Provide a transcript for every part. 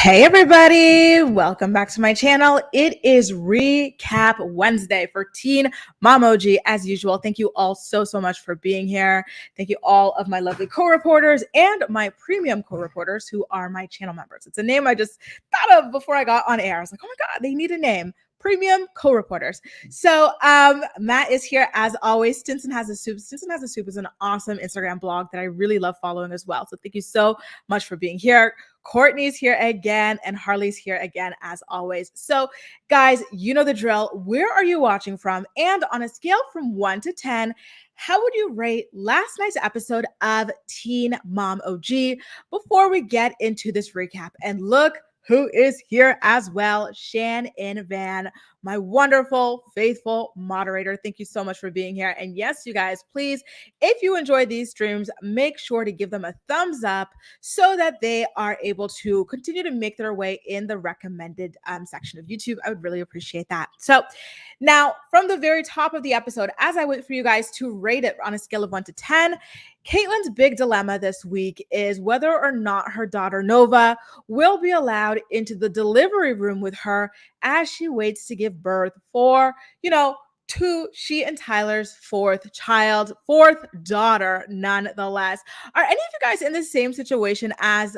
Hey everybody, welcome back to my channel. It is Recap Wednesday for Teen Momoji as usual. Thank you all so much for being here. Thank you all of my lovely co-reporters and my premium co-reporters who are my channel members. It's a name I just thought of before I got on air. I was like, oh my God, they need a name. Premium co-reporters. So Matt is here as always. Stinson Has a Soup. Stinson Has a Soup is an awesome Instagram blog that I really love following as well. So thank you so much for being here. Courtney's here again, and Harley's here again as always. So guys, you know the drill. Where are you watching from? And on a scale from 1 to 10, how would you rate last night's episode of Teen Mom OG before we get into this recap? And look who is here as well, Shannon Van, my wonderful, faithful moderator. Thank you so much for being here. And yes, you guys, please, if you enjoy these streams, make sure to give them a thumbs up so that they are able to continue to make their way in the recommended section of YouTube. I would really appreciate that. So now from the very top of the episode, as I wait for you guys to rate it on a scale of 1 to 10, Caitlin's big dilemma this week is whether or not her daughter Nova will be allowed into the delivery room with her as she waits to give birth for, to she and Tyler's fourth daughter, nonetheless. Are any of you guys in the same situation as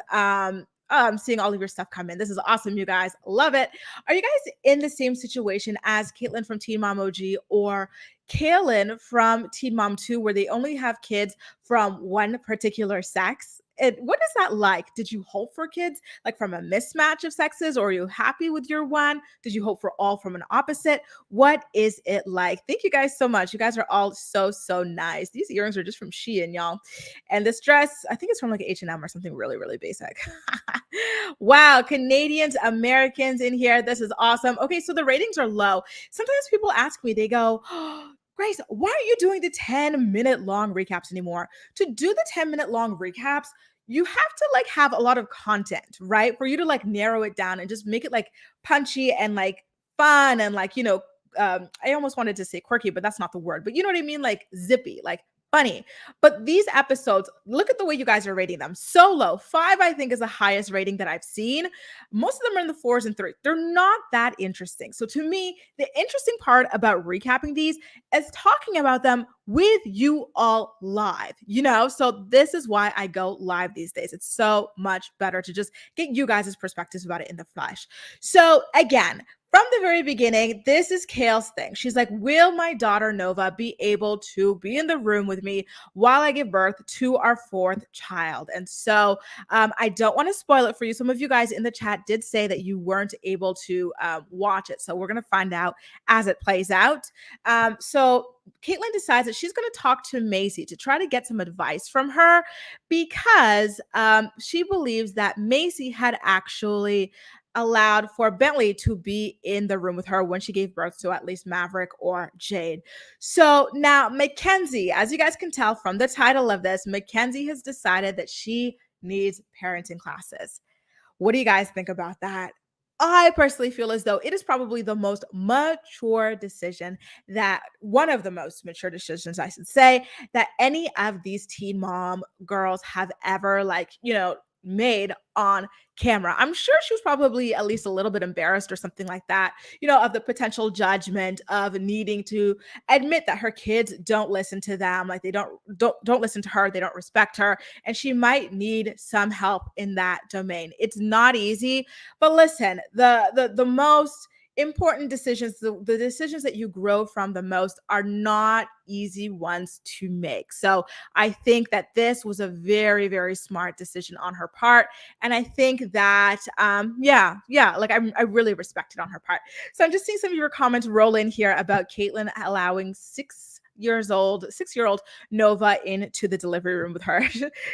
seeing all of your stuff come in? This is awesome, you guys. Love it. Are you guys in the same situation as Caitlin from Teen Mom OG or Kaylin from Teen Mom 2, where they only have kids from one particular sex? And what is that like? Did you hope for kids like from a mismatch of sexes, or are you happy with your one? Did you hope for all from an opposite? What is it like? Thank you guys so much. You guys are all so nice. These earrings are just from Shein, y'all. And this dress, I think it's from like H&M or something really basic. Wow, Canadians, Americans in here. This is awesome. Okay, so the ratings are low. Sometimes people ask me, they go, oh, Grace, why aren't you doing the 10-minute long recaps anymore? To do the 10-minute long recaps, you have to like have a lot of content, right? For you to like narrow it down and just make it like punchy and like fun and like, I almost wanted to say quirky, but that's not the word, but you know what I mean? Like zippy, like funny. But these episodes, look at the way you guys are rating them. So low. 5, I think, is the highest rating that I've seen. Most of them are in the 4s and 3s. They're not that interesting. So to me, the interesting part about recapping these is talking about them with you all live, So this is why I go live these days. It's so much better to just get you guys' perspectives about it in the flesh. So again, from the very beginning, this is Kale's thing. She's like, will my daughter Nova be able to be in the room with me while I give birth to our 4th child? And so I don't want to spoil it for you. Some of you guys in the chat did say that you weren't able to watch it. So we're going to find out as it plays out. So Caitlin decides that she's going to talk to Maisie to try to get some advice from her because she believes that Maisie had actually allowed for Bentley to be in the room with her when she gave birth to at least Maverick or Jade. So now Mackenzie, as you guys can tell from the title of this, Mackenzie has decided that she needs parenting classes. What do you guys think about that? I personally feel as though it is probably the most mature decision that one of the most mature decisions, I should say, that any of these teen mom girls have ever made on camera. I'm sure she was probably at least a little bit embarrassed or something like that, of the potential judgment of needing to admit that her kids don't listen to them, like they don't listen to her, they don't respect her, and she might need some help in that domain. It's not easy, but listen, the most important decisions, the decisions that you grow from the most are not easy ones to make. So I think that this was a very smart decision on her part. And I think that, I really respect it on her part. So I'm just seeing some of your comments roll in here about Caitlin allowing 6-year-old Nova into the delivery room with her.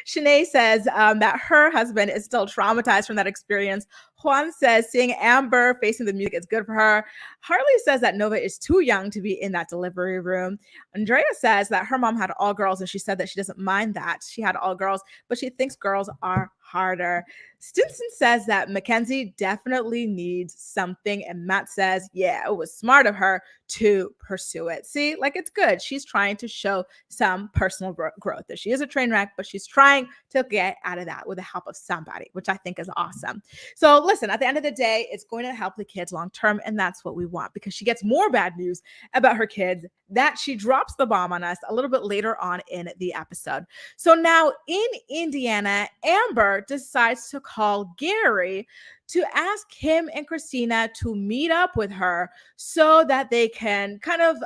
Shanae says that her husband is still traumatized from that experience. Juan says seeing Amber facing the music is good for her. Harley says that Nova is too young to be in that delivery room. Andrea says that her mom had all girls and she said that she doesn't mind that she had all girls, but she thinks girls are harder. Stinson says that Mackenzie definitely needs something, and Matt says, yeah, it was smart of her to pursue it. See, like it's good. She's trying to show some personal growth. She is a train wreck, but she's trying to get out of that with the help of somebody, which I think is awesome. So listen, at the end of the day, it's going to help the kids long term, and that's what we want, because she gets more bad news about her kids that she drops the bomb on us a little bit later on in the episode. So now in Indiana, Amber decides to call Gary to ask him and Christina to meet up with her so that they can kind of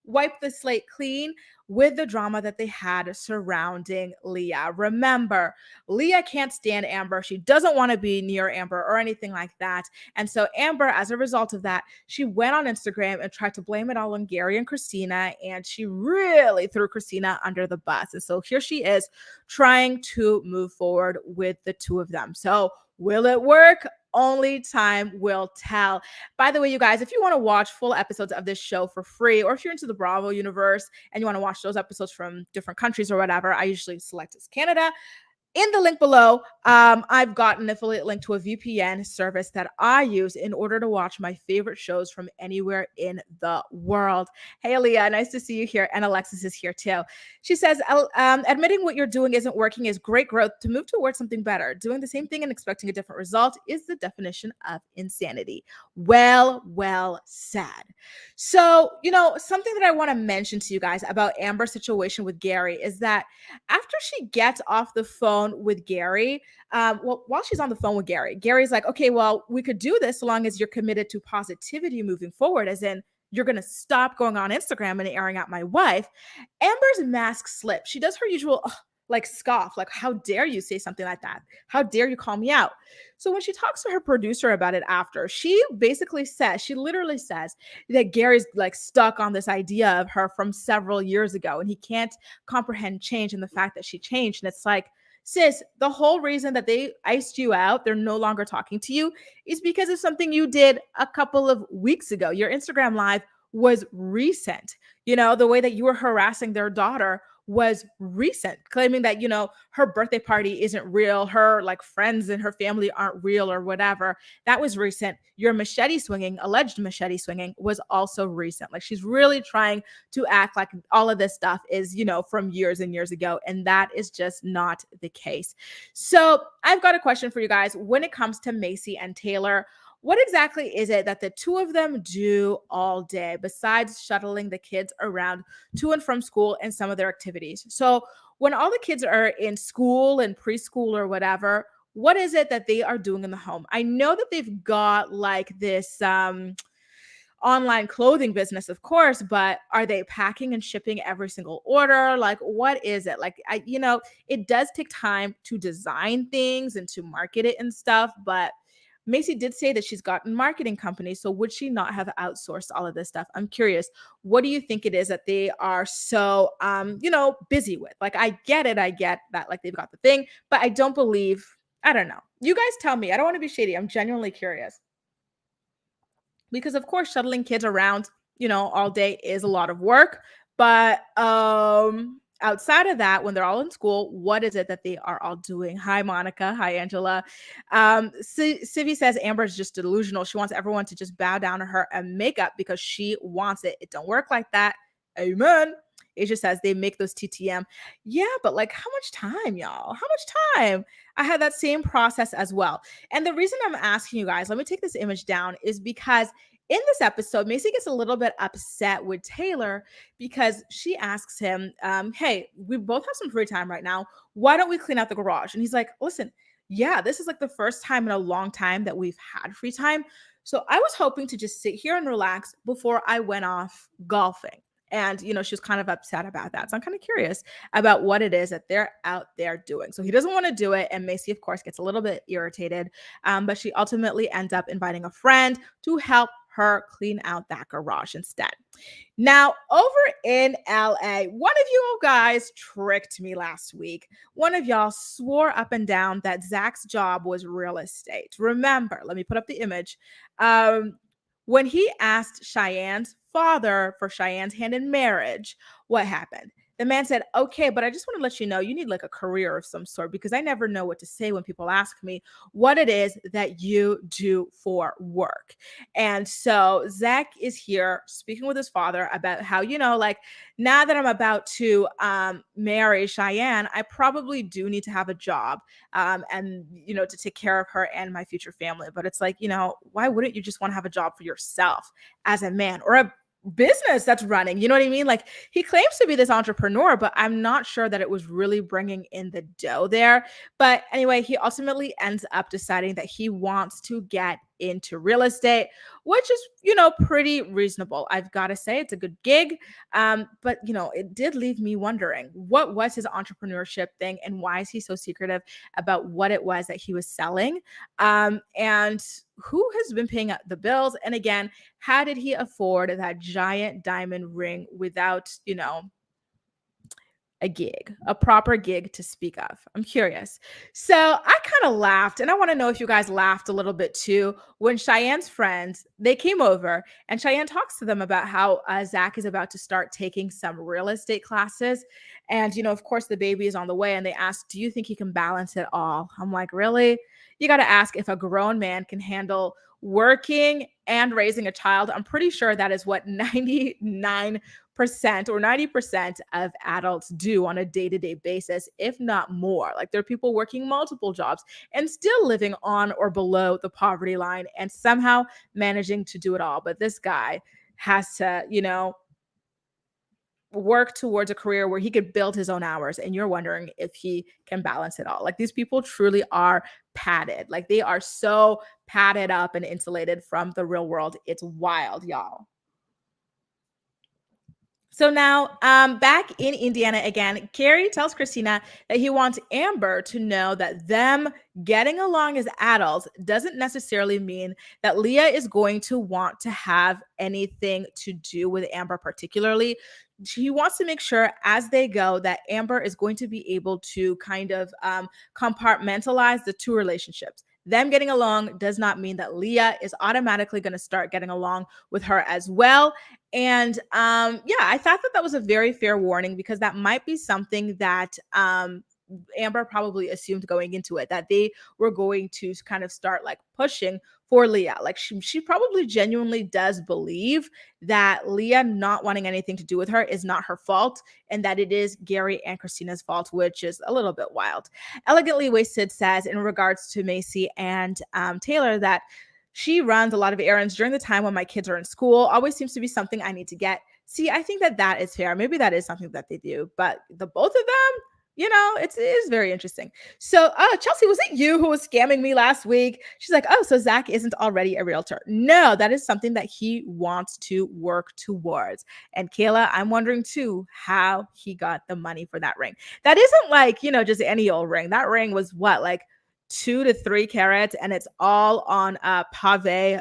wipe the slate clean with the drama that they had surrounding Leah. Remember, Leah can't stand Amber. She doesn't want to be near Amber or anything like that. And so Amber, as a result of that, she went on Instagram and tried to blame it all on Gary and Christina, and she really threw Christina under the bus. And so here she is trying to move forward with the two of them. So will it work? Only time will tell. By the way, you guys, if you want to watch full episodes of this show for free, or if you're into the Bravo universe and you want to watch those episodes from different countries or whatever, I usually select as Canada. In the link below, I've got an affiliate link to a VPN service that I use in order to watch my favorite shows from anywhere in the world. Hey, Aaliyah, nice to see you here. And Alexis is here too. She says, admitting what you're doing isn't working is great growth. To move towards something better, doing the same thing and expecting a different result is the definition of insanity. Well said. So, something that I want to mention to you guys about Amber's situation with Gary is that after she gets off the phone with Gary, while she's on the phone with Gary, Gary's like, okay, well, we could do this so long as you're committed to positivity moving forward, as in you're going to stop going on Instagram and airing out my wife. Amber's mask slips. She does her usual scoff, like, how dare you say something like that? How dare you call me out? So when she talks to her producer about it after, she literally says that Gary's like stuck on this idea of her from several years ago, and he can't comprehend change and the fact that she changed. And it's like, sis, the whole reason that they iced you out, they're no longer talking to you, is because of something you did a couple of weeks ago. Your Instagram live was recent. The way that you were harassing their daughter was recent, claiming that, her birthday party isn't real, her like friends and her family aren't real or whatever. That was recent. Your alleged machete swinging was also recent. Like, she's really trying to act like all of this stuff is, from years and years ago. And that is just not the case. So I've got a question for you guys. When it comes to Macy and Taylor, what exactly is it that the two of them do all day besides shuttling the kids around to and from school and some of their activities? So when all the kids are in school and preschool or whatever, what is it that they are doing in the home? I know that they've got like this online clothing business, of course, but are they packing and shipping every single order? Like, what is it? Like, it does take time to design things and to market it and stuff, but Macy did say that she's gotten marketing companies. So would she not have outsourced all of this stuff? I'm curious. What do you think it is that they are so, busy with? Like, I get it. I get that, like, they've got the thing, but I don't know. You guys tell me. I don't want to be shady. I'm genuinely curious. Because of course, shuttling kids around, all day is a lot of work. But outside of that, when they're all in school, what is it that they are all doing? Hi, Monica. Hi, Angela. Civi says Amber's just delusional. She wants everyone to just bow down to her and make up because she wants it. It don't work like that. Amen. Asia says they make those TTM. Yeah, but like, how much time, y'all? How much time? I had that same process as well. And the reason I'm asking you guys, let me take this image down, is because in this episode, Macy gets a little bit upset with Taylor because she asks him, hey, we both have some free time right now. Why don't we clean out the garage? And he's like, listen, yeah, this is like the first time in a long time that we've had free time. So I was hoping to just sit here and relax before I went off golfing. And, she was kind of upset about that. So I'm kind of curious about what it is that they're out there doing. So he doesn't want to do it. And Macy, of course, gets a little bit irritated. But she ultimately ends up inviting a friend to help her clean out that garage instead. Now, over in LA, one of you guys tricked me last week. One of y'all swore up and down that Zach's job was real estate. Remember, let me put up the image. When he asked Cheyenne's father for Cheyenne's hand in marriage, what happened? The man said, okay, but I just want to let you know you need like a career of some sort because I never know what to say when people ask me what it is that you do for work. And so Zach is here speaking with his father about how, like now that I'm about to marry Cheyenne, I probably do need to have a job and, to take care of her and my future family. But it's like, why wouldn't you just want to have a job for yourself as a man or a business that's running? You know what I mean? Like he claims to be this entrepreneur, but I'm not sure that it was really bringing in the dough there. But anyway, he ultimately ends up deciding that he wants to get into real estate, which is, pretty reasonable. I've got to say it's a good gig. But, it did leave me wondering what was his entrepreneurship thing and why is he so secretive about what it was that he was selling? And who has been paying the bills? And again, how did he afford that giant diamond ring without, a proper gig to speak of? I'm curious. So I kind of laughed, and I want to know if you guys laughed a little bit too when Cheyenne's friends, they came over and Cheyenne talks to them about how Zach is about to start taking some real estate classes. And, of course, the baby is on the way, and they ask, do you think he can balance it all? I'm like, really? You got to ask if a grown man can handle working and raising a child. I'm pretty sure that is what 99% or 90% of adults do on a day-to-day basis, if not more. Like there are people working multiple jobs and still living on or below the poverty line and somehow managing to do it all. But this guy has to, work towards a career where he could build his own hours, and you're wondering if he can balance it all. Like these people truly are padded. Like they are so padded up and insulated from the real world. It's wild, y'all. So now, back in Indiana again, Carrie tells Christina that he wants Amber to know that them getting along as adults doesn't necessarily mean that Leah is going to want to have anything to do with Amber particularly. He wants to make sure as they go that Amber is going to be able to kind of compartmentalize the two relationships. Them getting along does not mean that Leah is automatically going to start getting along with her as well. And yeah, I thought that was a very fair warning because that might be something that Amber probably assumed going into it, that they were going to kind of start like pushing for Leah. Like she probably genuinely does believe that Leah not wanting anything to do with her is not her fault and that it is Gary and Christina's fault, which is a little bit wild. Elegantly Wasted says in regards to Macy and Taylor that she runs a lot of errands during the time when my kids are in school. Always seems to be something I need to get. See, I think that is fair. Maybe that is something that they do, but the both of them, it is very interesting. So, Chelsea, was it you who was scamming me last week? She's like, oh, so Zach isn't already a realtor. No, that is something that he wants to work towards. And Kayla, I'm wondering too, how he got the money for that ring. That isn't like, just any old ring. That ring was what, like 2 to 3 carats, and it's all on a pave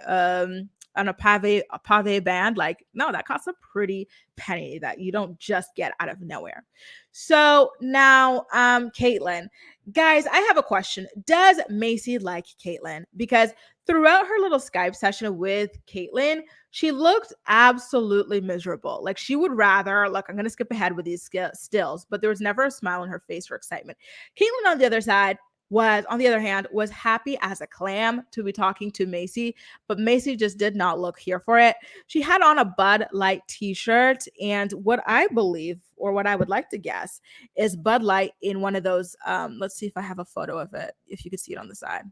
band. Like, no, that costs a pretty penny that you don't just get out of nowhere. So now, Caitlin, guys, I have a question. Does Macy like Caitlin? Because throughout her little Skype session with Caitlin, she looked absolutely miserable. Like she would rather, look, I'm going to skip ahead with these stills, but there was never a smile on her face or excitement. Caitlin, on the other hand, was happy as a clam to be talking to Macy, but Macy just did not look here for it. She had on a Bud Light t-shirt, and what I believe, or what I would like to guess, is Bud Light in one of those, let's see if I have a photo of it, if you could see it on the side.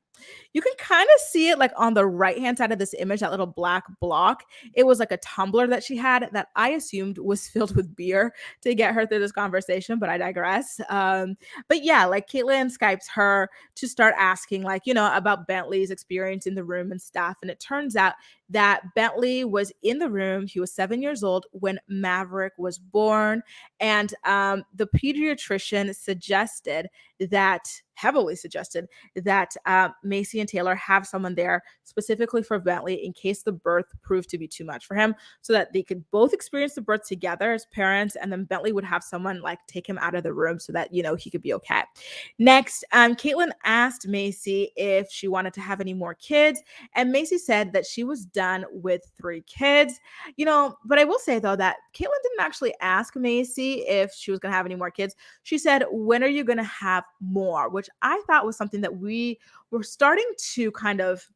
You can kind of see it like on the right-hand side of this image, that little black block. It was like a tumbler that she had that I assumed was filled with beer to get her through this conversation, but I digress. But yeah, like Caitlin Skypes her to start asking about Bentley's experience in the room and stuff. And it turns out that Bentley was in the room. He was 7 years old when Maverick was born. And the pediatrician heavily suggested that Macy and Taylor have someone there specifically for Bentley in case the birth proved to be too much for him, so that they could both experience the birth together as parents, and then Bentley would have someone like take him out of the room so that, he could be okay. Next, Caitlin asked Macy if she wanted to have any more kids, and Macy said that she was done with 3 kids. But I will say though that Caitlyn didn't actually ask Macy if she was going to have any more kids. She said, when are you going to have more? Which I thought was something that we were starting to kind of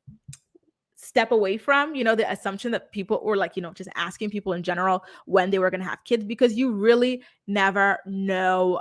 step away from, the assumption that people were like, just asking people in general when they were going to have kids, because you really never know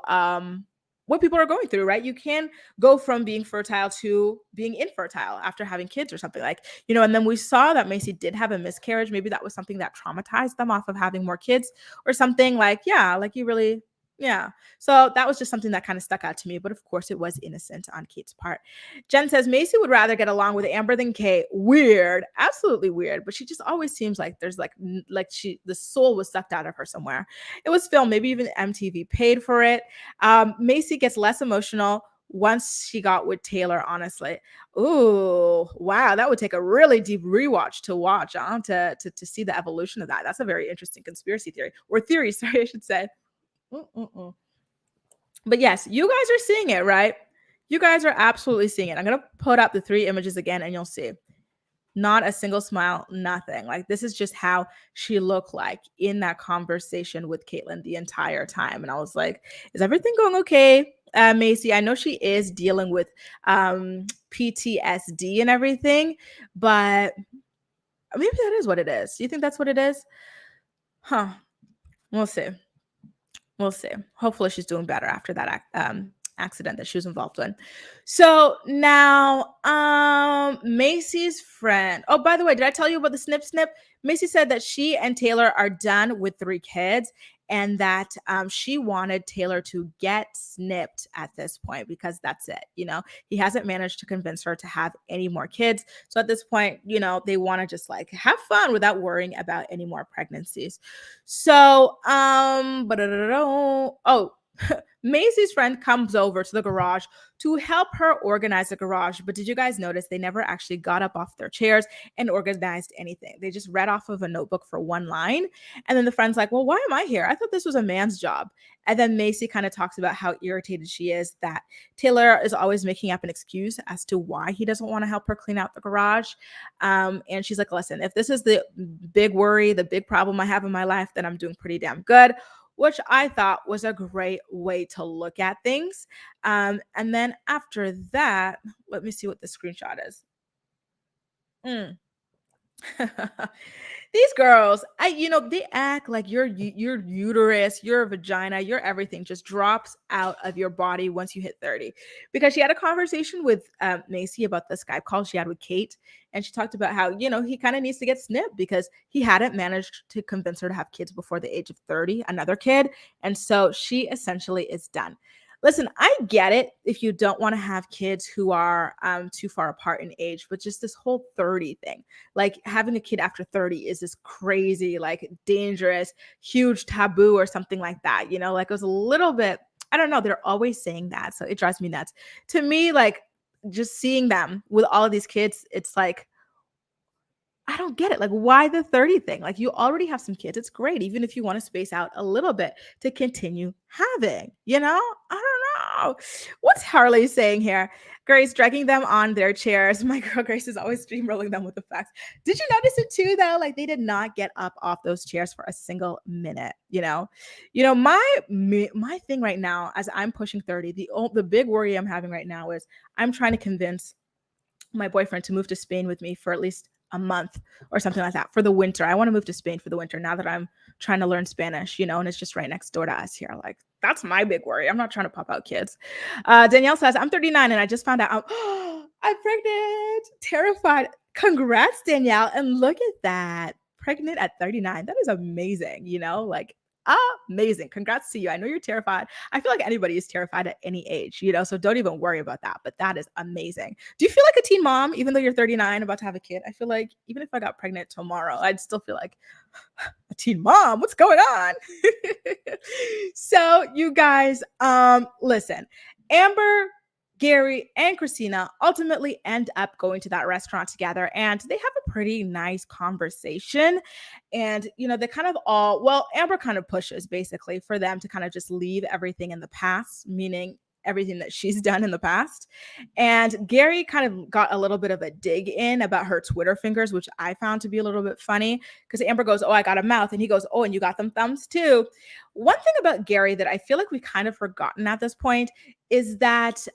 what people are going through, right? You can go from being fertile to being infertile after having kids or something, like, and then we saw that Macy did have a miscarriage. Maybe that was something that traumatized them off of having more kids or something, like, yeah, like you really, yeah. So that was just something that kind of stuck out to me. But of course, it was innocent on Kate's part. Jen says Macy would rather get along with Amber than Kate. Weird, absolutely weird. But she just always seems like there's like the soul was sucked out of her somewhere. It was filmed, maybe even MTV paid for it. Macy gets less emotional once she got with Taylor, honestly. Ooh, wow, that would take a really deep rewatch to watch, to see the evolution of that. That's a very interesting conspiracy theory, or theory, sorry, I should say. But yes, you guys are seeing it, right? You guys are absolutely seeing it. I'm going to put up the 3 images again and you'll see. Not a single smile, nothing. Like, this is just how she looked like in that conversation with Caitlyn the entire time. And I was like, is everything going okay, Macy? I know she is dealing with PTSD and everything, but maybe that is what it is. Do you think that's what it is? Huh. We'll see. We'll see. Hopefully she's doing better after that accident that she was involved in. So now Macy's friend. Oh, by the way, did I tell you about the snip snip? Macy said that she and Taylor are done with 3 kids, and that she wanted Taylor to get snipped at this point, because that's it. He hasn't managed to convince her to have any more kids. So at this point, they want to just like have fun without worrying about any more pregnancies. So, Macy's friend comes over to the garage to help her organize the garage. But did you guys notice they never actually got up off their chairs and organized anything? They just read off of a notebook for one line. And then the friend's like, well, why am I here? I thought this was a man's job. And then Macy kind of talks about how irritated she is that Taylor is always making up an excuse as to why he doesn't want to help her clean out the garage. And she's like, listen, if this is the big worry, the big problem I have in my life, then I'm doing pretty damn good. Which I thought was a great way to look at things. And then after that, let me see what the screenshot is. These girls, they act like your uterus, your vagina, your everything just drops out of your body once you hit 30. Because she had a conversation with Macy about the Skype call she had with Kate. And she talked about how, he kind of needs to get snipped because he hadn't managed to convince her to have kids before the age of 30, another kid. And so she essentially is done. Listen, I get it if you don't want to have kids who are too far apart in age, but just this whole 30 thing, like having a kid after 30 is this crazy, like dangerous, huge taboo or something like that. Like it was a little bit, I don't know. They're always saying that. So it drives me nuts. To me, like just seeing them with all of these kids, it's like, I don't get it. Like, why the 30 thing? Like, you already have some kids. It's great, even if you want to space out a little bit to continue having, I don't know. What's Harley saying here? Grace dragging them on their chairs. My girl Grace is always steamrolling them with the facts. Did you notice it too, though? Like, they did not get up off those chairs for a single minute, my thing right now, as I'm pushing 30, the big worry I'm having right now is I'm trying to convince my boyfriend to move to Spain with me for at least a month or something like that for the winter. I want to move to Spain for the winter now that I'm trying to learn Spanish, and it's just right next door to us here. Like, that's my big worry. I'm not trying to pop out kids. Danielle says, I'm 39 and I just found out I'm pregnant. Terrified. Congrats, Danielle. And look at that. Pregnant at 39. That is amazing, like amazing. Congrats to you. I know you're terrified. I feel like anybody is terrified at any age, so don't even worry about that. But that is amazing. Do you feel like a teen mom, even though you're 39, about to have a kid? I feel like even if I got pregnant tomorrow, I'd still feel like a teen mom. What's going on? So you guys, listen, Amber, Gary, and Christina ultimately end up going to that restaurant together, and they have a pretty nice conversation. And, they kind of Amber kind of pushes basically for them to kind of just leave everything in the past, meaning everything that she's done in the past. And Gary kind of got a little bit of a dig in about her Twitter fingers, which I found to be a little bit funny because Amber goes, "Oh, I got a mouth." And he goes, "Oh, and you got them thumbs too." One thing about Gary that I feel like we kind of forgotten at this point is that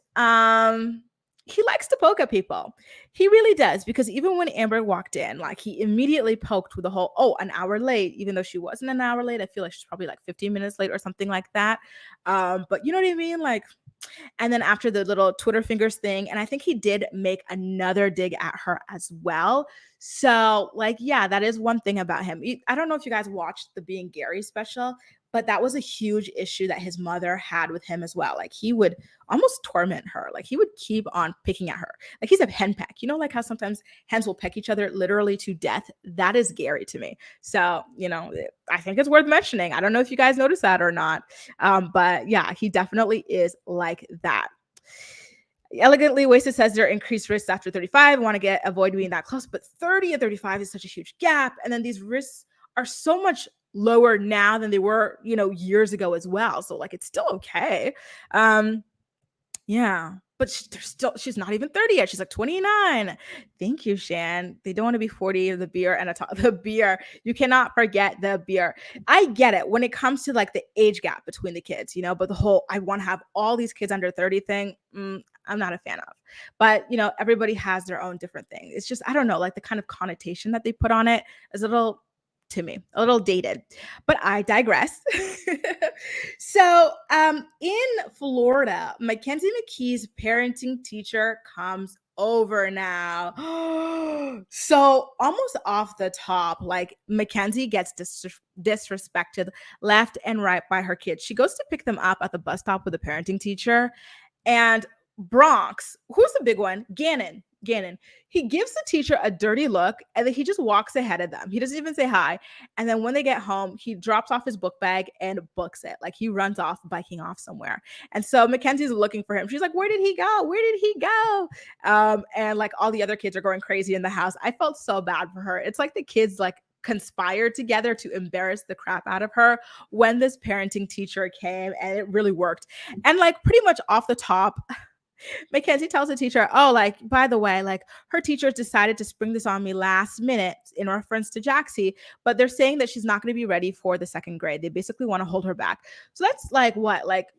he likes to poke at people. He really does, because even when Amber walked in, like he immediately poked with the whole, "Oh, an hour late," even though she wasn't an hour late. I feel like she's probably like 15 minutes late or something like that. But you know what I mean? Like, and then after the little Twitter fingers thing, and I think he did make another dig at her as well. So, like, yeah, that is one thing about him. I don't know if you guys watched the Being Gary special, but that was a huge issue that his mother had with him as well. Like, he would almost torment her. Like, he would keep on picking at her. Like, he's a hen peck. You know, like how sometimes hens will peck each other literally to death? That is Gary to me. So, I think it's worth mentioning. I don't know if you guys noticed that or not. But yeah, he definitely is like that. Elegantly Wasted says there are increased risks after 35. Want to avoid being that close, but 30 and 35 is such a huge gap. And then these risks are so much lower now than they were, years ago as well. So like, it's still okay. Yeah, but she's not even 30 yet. She's like 29. Thank you, Shan. They don't want to be 40. The beer and the beer. You cannot forget the beer. I get it when it comes to like the age gap between the kids, but the whole I want to have all these kids under 30 thing, I'm not a fan of. But everybody has their own different thing. It's just, I don't know, like the kind of connotation that they put on it is a little, to me, a little dated, but I digress. So in Florida, Mackenzie McKee's parenting teacher comes over now. So almost off the top, like Mackenzie gets disrespected left and right by her kids. She goes to pick them up at the bus stop with the parenting teacher, and Bronx, who's the big one? Gannon. He gives the teacher a dirty look, and then he just walks ahead of them. He doesn't even say hi. And then when they get home, he drops off his book bag and books it. Like he runs off, biking off somewhere. And so Mackenzie's looking for him. She's like, "Where did he go? Where did he go?" And like all the other kids are going crazy in the house. I felt so bad for her. It's like the kids like conspired together to embarrass the crap out of her when this parenting teacher came, and it really worked. And like pretty much off the top, Mackenzie tells the teacher, "Oh, like, by the way, like her teachers decided to spring this on me last minute in reference to Jaxie, but they're saying that she's not going to be ready for the second grade. They basically want to hold her back." So that's like what? Like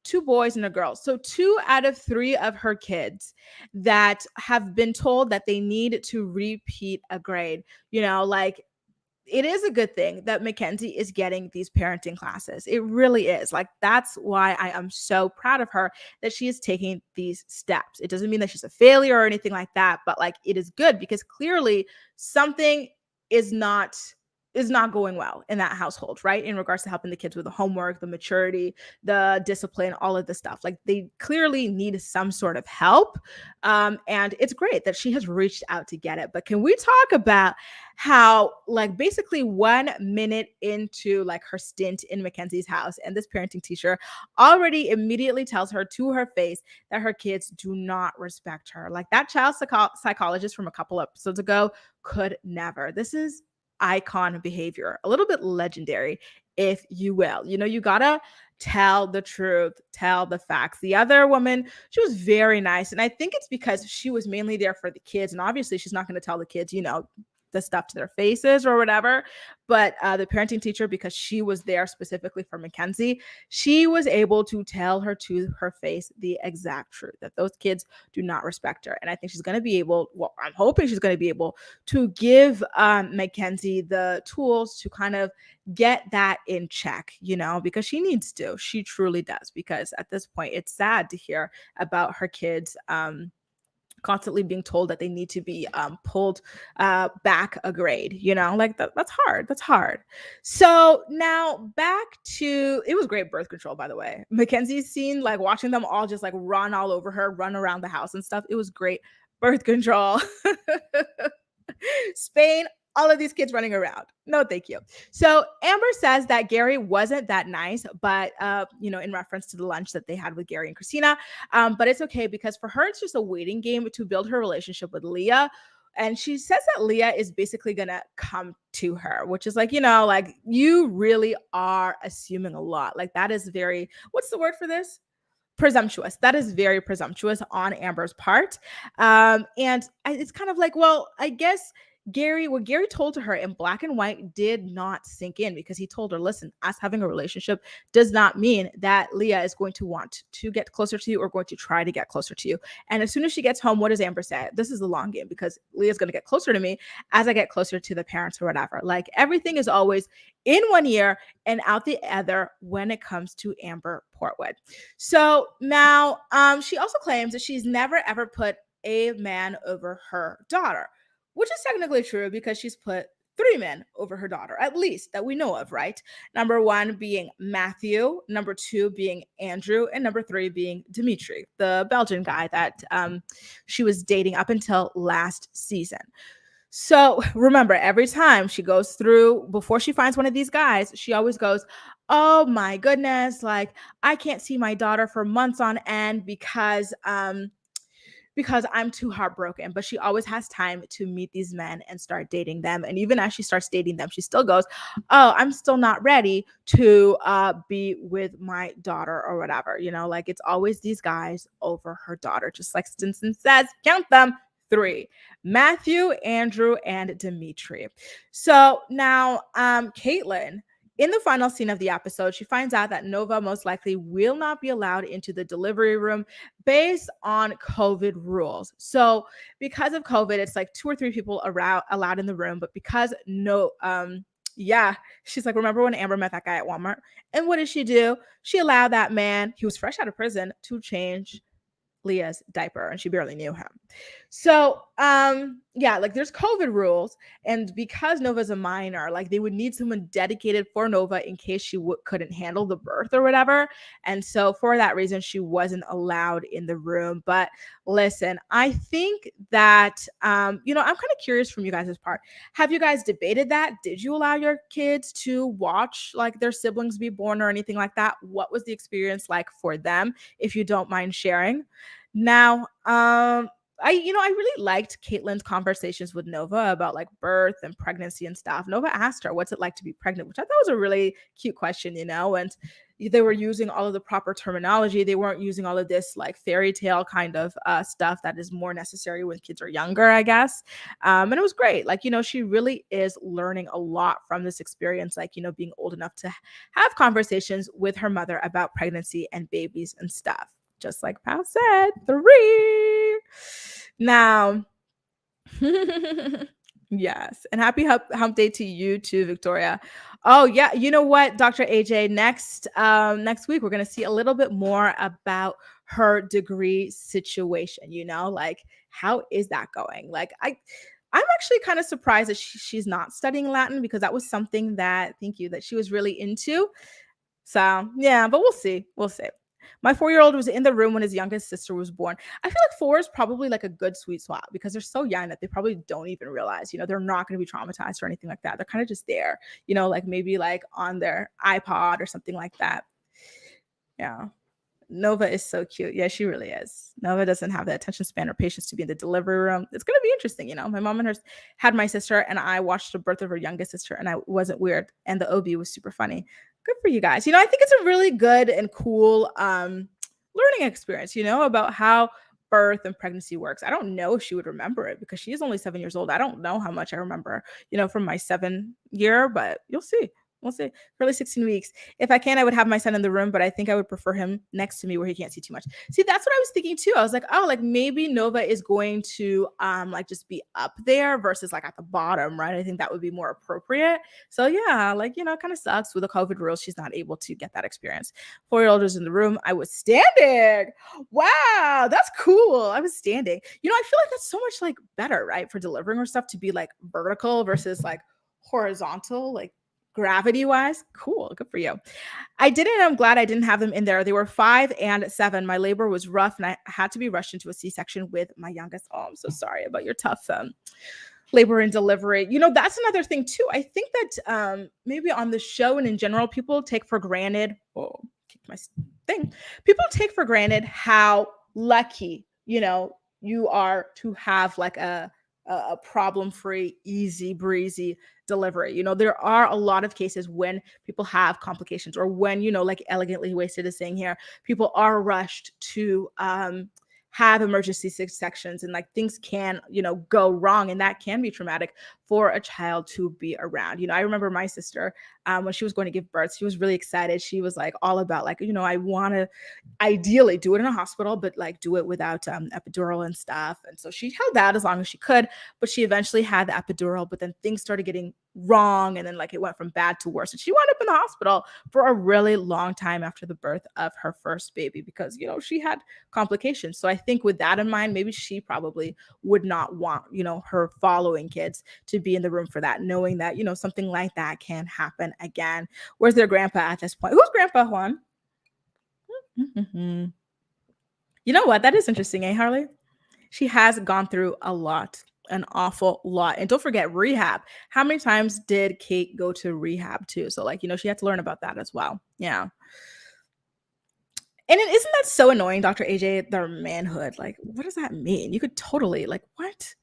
two boys and a girl. So 2 out of 3 of her kids that have been told that they need to repeat a grade, like it is a good thing that Mackenzie is getting these parenting classes. It really is. Like, that's why I am so proud of her that she is taking these steps. It doesn't mean that she's a failure or anything like that, but like it is good because clearly something is not going well in that household, right? In regards to helping the kids with the homework, the maturity, the discipline, all of the stuff. Like they clearly need some sort of help. And it's great that she has reached out to get it. But can we talk about how like basically 1 minute into like her stint in Mackenzie's house, and this parenting teacher already immediately tells her to her face that her kids do not respect her. Like that child psychologist from a couple episodes ago could never. This is icon behavior, a little bit legendary, if you will. You gotta tell the truth, tell the facts. The other woman, she was very nice, and I think it's because she was mainly there for the kids, and obviously she's not going to tell the kids, the stuff to their faces or whatever. But the parenting teacher, because she was there specifically for Mackenzie, she was able to tell her to her face the exact truth, that those kids do not respect her. And I think she's going to be able, well, I'm hoping she's going to be able to give Mackenzie the tools to kind of get that in check, because she needs to. She truly does, because at this point, it's sad to hear about her kids constantly being told that they need to be pulled back a grade, like that's hard. So now back to, it was great birth control, by the way. Mackenzie's scene, like watching them all just like run all over her, run around the house and stuff. It was great birth control. Spain, all of these kids running around. No, thank you. So Amber says that Gary wasn't that nice, but, in reference to the lunch that they had with Gary and Christina. But it's okay because for her, it's just a waiting game to build her relationship with Leah. And she says that Leah is basically going to come to her, which is like, like you really are assuming a lot. Like that is very, what's the word for this? presumptuous. That is very presumptuous on Amber's part. It's kind of like, well, I guess what Gary told to her in black and white did not sink in, because he told her, listen, us having a relationship does not mean that Leah is going to want to get closer to you or going to try to get closer to you. And as soon as she gets home, what does Amber say? This is the long game, because Leah's going to get closer to me as I get closer to the parents or whatever. Like, everything is always in one ear and out the other when it comes to Amber Portwood. So now she also claims that she's never ever put a man over her daughter, which is technically true, because she's put 3 men over her daughter, at least that we know of, right? Number 1 being Matthew, number 2 being Andrew, and number 3 being Dimitri, the Belgian guy that she was dating up until last season. So remember, every time she goes through, before she finds one of these guys, she always goes, oh my goodness, like, I can't see my daughter for months on end because I'm too heartbroken. But she always has time to meet these men and start dating them. And even as she starts dating them, she still goes, oh, I'm still not ready to be with my daughter or whatever. Like, it's always these guys over her daughter, just like Stinson says, count them, 3: Matthew, Andrew, and Dimitri. So now Caitlin, in the final scene of the episode, she finds out that Nova most likely will not be allowed into the delivery room based on COVID rules. So because of COVID, it's like 2 or 3 people allowed in the room. But because she's like, remember when Amber met that guy at Walmart? And what did she do? She allowed that man, he was fresh out of prison, to change Leah's diaper, and she barely knew him. So like, there's COVID rules, and because Nova's a minor, like, they would need someone dedicated for Nova in case she couldn't handle the birth or whatever. And so for that reason, she wasn't allowed in the room. But listen, I think that I'm kind of curious from you guys' part. Have you guys debated that? Did you allow your kids to watch like their siblings be born or anything like that? What was the experience like for them, if you don't mind sharing? Now, I really liked Caitlin's conversations with Nova about like birth and pregnancy and stuff. Nova asked her, what's it like to be pregnant? Which I thought was a really cute question, and they were using all of the proper terminology. They weren't using all of this like fairy tale kind of stuff that is more necessary when kids are younger, I guess. And it was great. Like, she really is learning a lot from this experience, like, being old enough to have conversations with her mother about pregnancy and babies and stuff. Just like Pal said, 3. Now, yes. And happy hump day to you too, Victoria. Oh yeah. You know what, Dr. AJ, next week, we're going to see a little bit more about her degree situation, like, how is that going? Like, I'm actually kind of surprised that she's not studying Latin, because that was something that she was really into. So yeah, but we'll see. My 4-year-old was in the room when his youngest sister was born. I feel like 4 is probably like a good sweet spot, because they're so young that they probably don't even realize, they're not going to be traumatized or anything like that. They're kind of just there, like maybe like on their iPod or something like that. Yeah. Nova is so cute. Yeah, she really is. Nova doesn't have the attention span or patience to be in the delivery room. It's going to be interesting. My mom and her had my sister, and I watched the birth of her youngest sister, and I wasn't weird. And the OB was super funny. Good for you guys. I think it's a really good and cool learning experience, about how birth and pregnancy works. I don't know if she would remember it, because she is only 7 years old. I don't know how much I remember, from my 7 year, but you'll see. We'll see. Early 16 weeks. If I can, I would have my son in the room, but I think I would prefer him next to me where he can't see too much. See, that's what I was thinking too. I was like, oh, like maybe Nova is going to like just be up there versus like at the bottom, right? I think that would be more appropriate. So yeah, like, it kind of sucks with the COVID rules. She's not able to get that experience. 4-year-old was in the room. I was standing. Wow, that's cool. I was standing. I feel like that's so much like better, right? For delivering or stuff to be like vertical versus like horizontal, like gravity wise. Cool. Good for you. I'm glad I didn't have them in there. They were 5 and 7. My labor was rough, and I had to be rushed into a C-section with my youngest. Oh, I'm so sorry about your tough labor and delivery. That's another thing too. I think that maybe on the show and in general, people take for granted, people take for granted how lucky, you are to have like a problem-free, easy breezy delivery. There are a lot of cases when people have complications, or when, like Elegantly Wasted is saying here, people are rushed to have emergency C-sections, and like things can, go wrong, and that can be traumatic for a child to be around. I remember my sister, when she was going to give birth, she was really excited. She was like all about like, I want to ideally do it in a hospital, but like do it without epidural and stuff. And so she held out as long as she could, but she eventually had the epidural, but then things started getting wrong. And then like it went from bad to worse. And she wound up in the hospital for a really long time after the birth of her first baby because, she had complications. So I think with that in mind, maybe she probably would not want, her following kids to be in the room for that, knowing that, something like that can happen again. Where's their grandpa at this point? Who's Grandpa Juan? Mm-hmm. You know what? That is interesting, eh, Harley? She has gone through a lot, an awful lot. And don't forget rehab. How many times did Kate go to rehab too? So like, she had to learn about that as well. Yeah. And isn't that so annoying, Dr. AJ, their manhood? Like, what does that mean? You could totally like, what?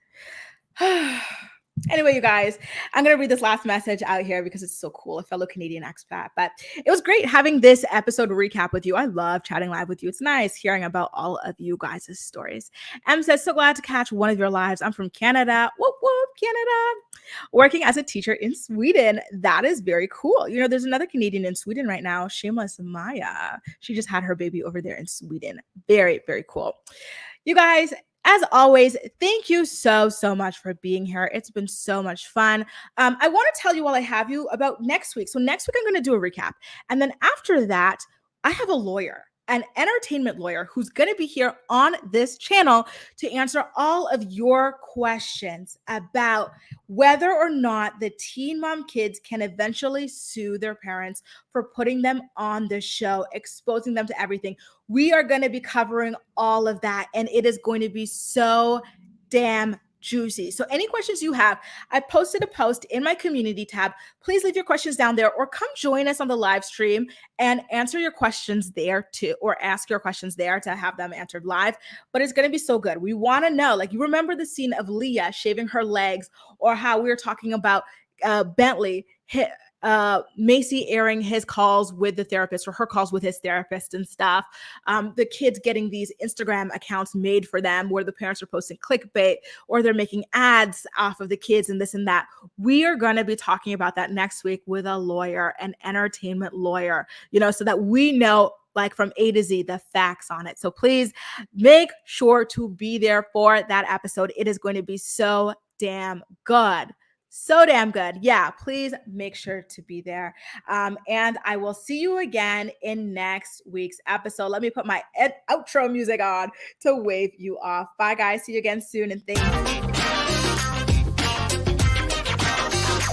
Anyway, you guys, I'm going to read this last message out here because it's so cool, a fellow Canadian expat. But it was great having this episode recap with you. I love chatting live with you. It's nice hearing about all of you guys' stories. M says, so glad to catch one of your lives. I'm from Canada. Whoop, whoop, Canada. Working as a teacher in Sweden. That is very cool. There's another Canadian in Sweden right now, Shameless Maya. She just had her baby over there in Sweden. Very, very cool. You guys, as always, thank you so much for being here. It's been so much fun. I want to tell you while I have you about next week. So next week, I'm going to do a recap. And then after that, I have a lawyer, an entertainment lawyer who's going to be here on this channel to answer all of your questions about whether or not the Teen Mom kids can eventually sue their parents for putting them on the show, exposing them to everything. We are going to be covering all of that, and it is going to be so damn juicy. So any questions you have, I posted a post in my community tab. Please leave your questions down there, or come join us on the live stream and answer your questions there too, or ask your questions there to have them answered live. But it's going to be so good. We want to know, like, you remember the scene of Leah shaving her legs, or how we were talking about Bentley Macy airing his calls with the therapist, or her calls with his therapist and stuff. The kids getting these Instagram accounts made for them where the parents are posting clickbait, or they're making ads off of the kids and this and that. We are going to be talking about that next week with a lawyer, an entertainment lawyer, so that we know like from A to Z, the facts on it. So please make sure to be there for that episode. It is going to be so damn good. So damn good. Yeah, please make sure to be there. And I will see you again in next week's episode. Let me put my outro music on to wave you off. Bye, guys. See you again soon. And thanks.